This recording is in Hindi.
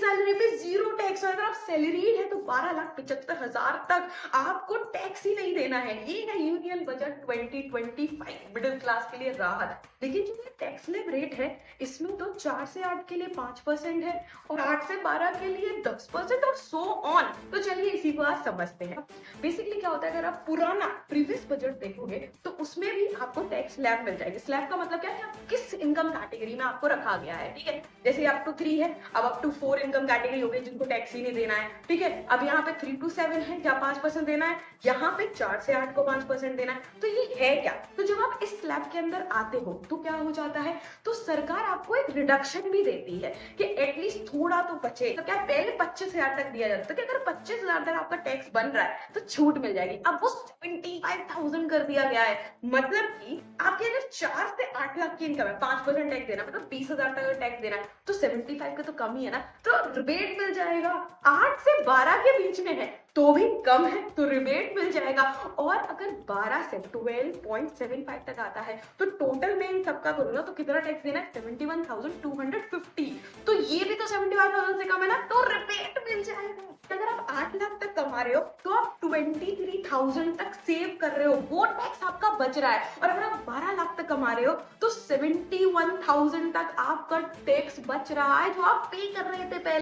सैलरी पे 0 टैक्स। और अगर आप सैलरीड है तो 12,75,000 तक आपको टैक्स ही नहीं देना है। ये है यूनियन बजट 2025, मिडिल क्लास के लिए राहत। लेकिन जो ये टैक्स स्लैब रेट है इसमें तो 4 से 8 के लिए 5% है और 8 से 12 के लिए 10% और सो ऑन। तो चलिए इसी को आज समझते हैं। बेसिकली क्या होता है, अगर आप पुराना प्रीवियस बजट देखोगे तो उसमें भी आपको टैक्स स्लैब मिल जाएगी। स्लैब का मतलब क्या है, आप किस इनकम कैटेगरी में आपको रखा गया है, ठीक है। जैसे अप टू 3 है, अब अप टू 4 इनकम कैटेगरी हो गई जिनको टैक्स ही नहीं देना है, ठीक है। अब यहाँ पे 3 to 7 है, क्या 5% देना है, यहाँ पे 4 से 8 को 5% देना है। तो ये है क्या, तो जब आप इस स्लैब के अंदर आते हो तो क्या हो जाता है, तो सरकार आपको एक रिडक्शन भी देती है कि एटलीस्ट थोड़ा तो बचे। तो क्या पहले 25,000 तक दिया जाता है, तो क्या अगर 25,000 तक आपका टैक्स बन रहा है तो छूट मिल जाएगी। अब वो 75,000 कर दिया गया है। मतलब कि आपके अगर 4 से 8 लाख की इनकम है, 5% टैक्स देना, मतलब 20,000 तक अगर टैक्स देना है तो 75 का तो कम ही है ना, तो रिबेट मिल जाएगा। 8 से 12 के बीच में है तो भी कम है तो रिबेट मिल जाएगा। और अगर 12 से 12.75 तक आता है तो टोटल में इन सबका करूँ ना तो कितना टैक्स देना है, 71,250। तो ये भी तो 75,000 से कम है ना, तो रिबेट मिल जाएगा। अगर आप 8 लाख तक कमा रहे हो तो आप 23,000 तक सेव कर रहे हो, वो टैक्स आपका बच रहा है। और अगर आप 12 लाख तक कमा रहे हो तो 71,000 तक आपका टैक्स बच रहा है जो आप पे कर रहे थे पहले।